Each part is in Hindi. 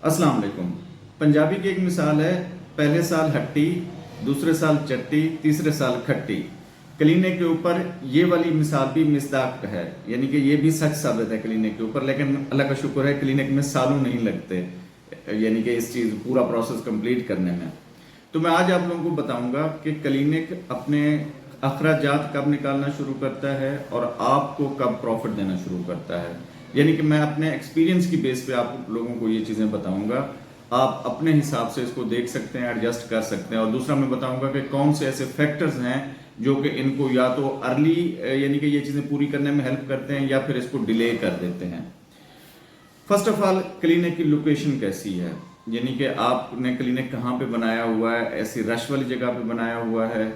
अस्सलाम वालेकुम। पंजाबी की एक मिसाल है, पहले साल हट्टी, दूसरे साल चट्टी, तीसरे साल खट्टी। कलीने के ऊपर ये वाली मिसाल भी मिसदाक है, यानी कि ये भी सच साबित है कलीने के ऊपर। लेकिन अल्लाह का शुक्र है क्लिनिक में सालों नहीं लगते, यानी कि इस चीज़ पूरा प्रोसेस कंप्लीट करने में। तो मैं आज आप लोगों को बताऊंगा कि क्लिनिक अपने अखराजात कब निकालना शुरू करता है और आपको कब प्रॉफिट देना शुरू करता है। यानी कि मैं अपने एक्सपीरियंस की बेस पे आप लोगों को ये चीज़ें बताऊंगा। आप अपने हिसाब से इसको देख सकते हैं, एडजस्ट कर सकते हैं। और दूसरा मैं बताऊंगा कि कौन से ऐसे फैक्टर्स हैं जो कि इनको या तो अर्ली यानी कि ये चीज़ें पूरी करने में हेल्प करते हैं या फिर इसको डिले कर देते हैं। फर्स्ट ऑफ ऑल, क्लिनिक की लोकेशन कैसी है, यानी कि आपने क्लिनिक कहाँ पे बनाया हुआ है। ऐसी रश वाली जगह पे बनाया हुआ है,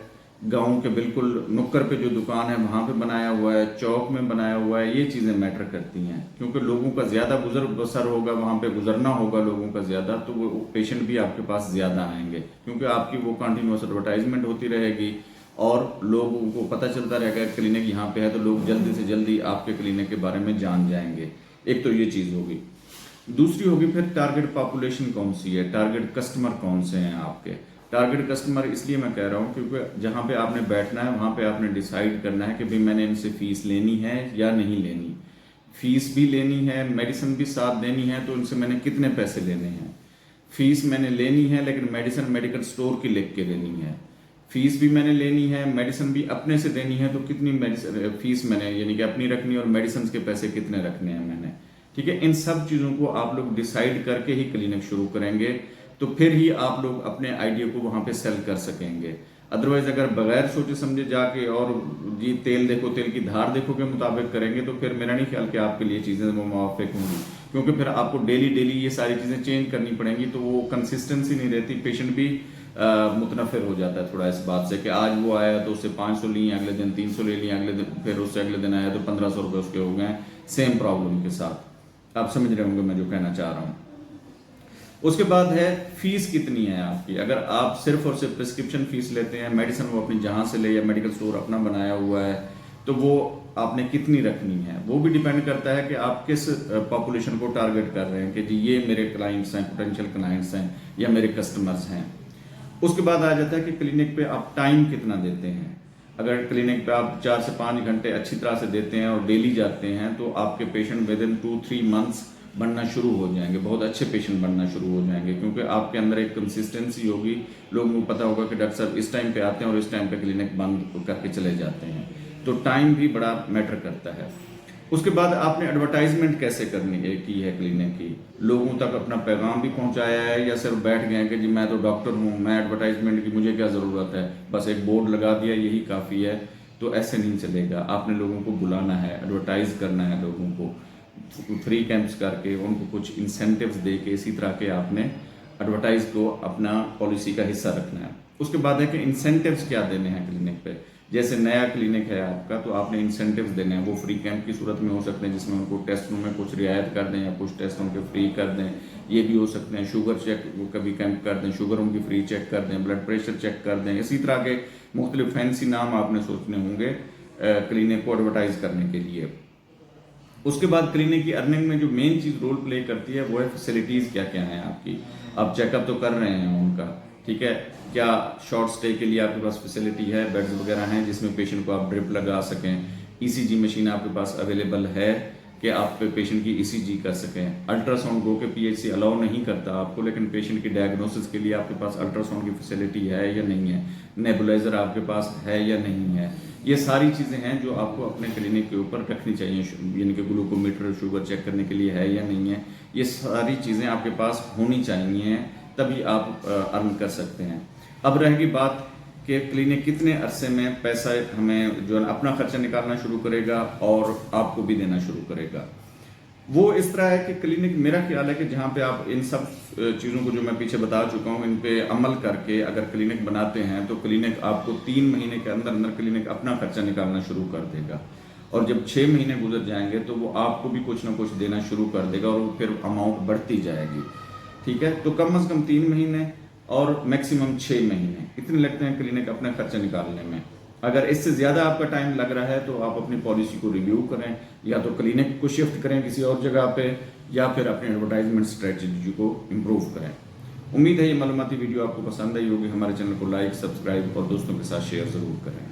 गांव के बिल्कुल नुक्कर पे जो दुकान है वहाँ पे बनाया हुआ है, चौक में बनाया हुआ है, ये चीज़ें मैटर करती हैं। क्योंकि लोगों का ज़्यादा गुजर बसर होगा, वहाँ पे गुजरना होगा लोगों का ज़्यादा, तो वो पेशेंट भी आपके पास ज़्यादा आएंगे, क्योंकि आपकी वो कंटिन्यूस एडवर्टाइजमेंट होती रहेगी और लोगों को पता चलता रहेगा क्लिनिक यहाँ पे है, तो लोग जल्दी से जल्दी आपके क्लिनिक के बारे में जान जाएंगे। एक तो ये चीज़ होगी। दूसरी होगी फिर टारगेट पॉपुलेशन कौन सी है, टारगेट कस्टमर कौन से हैं आपके। टारगेट कस्टमर इसलिए मैं कह रहा हूँ क्योंकि जहाँ पे आपने बैठना है वहाँ पे आपने डिसाइड करना है कि भाई मैंने इनसे फीस लेनी है या नहीं लेनी। फीस भी लेनी है, मेडिसिन भी साथ देनी है, तो इनसे मैंने कितने पैसे लेने हैं। फीस मैंने लेनी है लेकिन मेडिसिन मेडिकल स्टोर की लिख के लेनी है। फीस भी मैंने लेनी है, मेडिसिन भी अपने से देनी है, तो कितनी मेडिसिन फीस मैंने यानी कि अपनी रखनी है और मेडिसिन के पैसे कितने रखने हैं मैंने। ठीक है, इन सब चीज़ों को आप लोग डिसाइड करके ही क्लिनिक शुरू करेंगे, तो फिर ही आप लोग अपने आइडिया को वहाँ पे सेल कर सकेंगे। अदरवाइज अगर बगैर सोचे समझे जाके और जी तेल देखो तेल की धार देखो के मुताबिक करेंगे, तो फिर मेरा नहीं ख्याल कि आपके लिए चीज़ें वो मुवाफिक होंगी। क्योंकि फिर आपको डेली डेली ये सारी चीज़ें चेंज करनी पड़ेंगी, तो वो कंसिस्टेंसी नहीं रहती। पेशेंट भी मुतनफिर हो जाता है थोड़ा इस बात से कि आज वो आया तो उससे 500 लिए, अगले दिन 300 ले लिए, अगले दिन फिर उससे अगले दिन आया तो 1500 रुपये उसके हो गए सेम प्रॉब्लम के साथ। आप समझ रहे होंगे मैं जो कहना चाह रहा हूँ। उसके बाद है फीस कितनी है आपकी। अगर आप सिर्फ और सिर्फ प्रिस्क्रिप्शन फीस लेते हैं, मेडिसिन वो अपनी जहाँ से ले या मेडिकल स्टोर अपना बनाया हुआ है, तो वो आपने कितनी रखनी है। वो भी डिपेंड करता है कि आप किस पॉपुलेशन को टारगेट कर रहे हैं कि जी ये मेरे क्लाइंट्स हैं, पोटेंशियल क्लाइंट्स हैं या मेरे कस्टमर्स हैं। उसके बाद आ जाता है कि क्लिनिक पे आप टाइम कितना देते हैं। अगर क्लिनिक पे आप 4 से 5 घंटे अच्छी तरह से देते हैं और डेली जाते हैं, तो आपके पेशेंट विद इन 2-3 मंथ्स बनना शुरू हो जाएंगे, बहुत अच्छे पेशेंट बनना शुरू हो जाएंगे, क्योंकि आपके अंदर एक कंसिस्टेंसी होगी। लोगों को पता होगा कि डॉक्टर साहब इस टाइम पे आते हैं और इस टाइम पे क्लिनिक बंद करके चले जाते हैं। तो टाइम भी बड़ा मैटर करता है। उसके बाद आपने एडवर्टाइजमेंट कैसे करनी है की है क्लिनिक की, लोगों तक अपना पैगाम भी पहुंचाया है या सिर्फ बैठ गए कि जी मैं तो डॉक्टर हूँ, मैं एडवर्टाइजमेंट की मुझे क्या ज़रूरत है, बस एक बोर्ड लगा दिया यही काफ़ी है। तो ऐसे नहीं चलेगा। आपने लोगों को बुलाना है, एडवर्टाइज करना है, लोगों को फ्री कैंप्स करके उनको कुछ इंसेंटिव्स दे के इसी तरह के आपने एडवर्टाइज को अपना पॉलिसी का हिस्सा रखना है। उसके बाद है कि इंसेंटिव्स क्या देने हैं क्लिनिक पे। जैसे नया क्लिनिक है आपका, तो आपने इंसेंटिव्स देने हैं। वो फ्री कैंप की सूरत में हो सकते हैं जिसमें उनको टेस्टों में कुछ रियायत कर दें या कुछ टेस्ट उनके फ्री कर दें। ये भी हो सकते हैं शुगर चेक कभी कैंप कर दें, शुगर उनकी फ्री चेक कर दें, ब्लड प्रेशर चेक कर दें। इसी तरह के मुख्तलिफ फैंसी नाम आपने सोचने होंगे क्लिनिक को एडवर्टाइज करने के लिए। उसके बाद क्लिनिक की अर्निंग में जो मेन चीज़ रोल प्ले करती है वो है फैसिलिटीज़ क्या क्या हैं आपकी। आप चेकअप तो कर रहे हैं उनका, ठीक है, क्या शॉर्ट स्टे के लिए आपके पास फैसिलिटी है, बेड्स वगैरह हैं जिसमें पेशेंट को आप ड्रिप लगा सकें। ईसीजी मशीन आपके पास अवेलेबल है कि आप पेशेंट की ईसीजी कर सकें। अल्ट्रासाउंड गो के पीएचसी अलाउ नहीं करता आपको, लेकिन पेशेंट की डायग्नोसिस के लिए आपके पास अल्ट्रासाउंड की फैसिलिटी है या नहीं है। नेबुलाइजर आपके पास है या नहीं है। ये सारी चीज़ें हैं जो आपको अपने क्लिनिक के ऊपर रखनी चाहिए। यानी कि ग्लूकोमीटर शुगर चेक करने के लिए है या नहीं है। ये सारी चीज़ें आपके पास होनी चाहिए, तभी आप अर्न कर सकते हैं। अब रहेगी बात कि क्लिनिक कितने अरसे में पैसा हमें जो है अपना खर्चा निकालना शुरू करेगा और आपको भी देना शुरू करेगा। वो इस तरह है कि क्लिनिक, मेरा ख्याल है कि जहाँ पे आप इन सब चीज़ों को जो मैं पीछे बता चुका हूँ इन पे अमल करके अगर क्लिनिक बनाते हैं, तो क्लिनिक आपको 3 महीने के अंदर अंदर क्लिनिक अपना खर्चा निकालना शुरू कर देगा। और जब 6 महीने गुजर जाएंगे तो वो आपको भी कुछ ना कुछ देना शुरू कर देगा और फिर अमाउंट बढ़ती जाएगी। ठीक है, तो कम से कम 3 महीने और मैक्सिमम 6 महीने इतने लगते हैं क्लिनिक अपना खर्चा निकालने में। अगर इससे ज़्यादा आपका टाइम लग रहा है तो आप अपनी पॉलिसी को रिव्यू करें, या तो क्लिनिक को शिफ्ट करें किसी और जगह पे, या फिर अपने एडवर्टाइजमेंट स्ट्रेटजी को इम्प्रूव करें। उम्मीद है ये मालूमाती वीडियो आपको पसंद आई होगी। हमारे चैनल को लाइक, सब्सक्राइब और दोस्तों के साथ शेयर ज़रूर करें।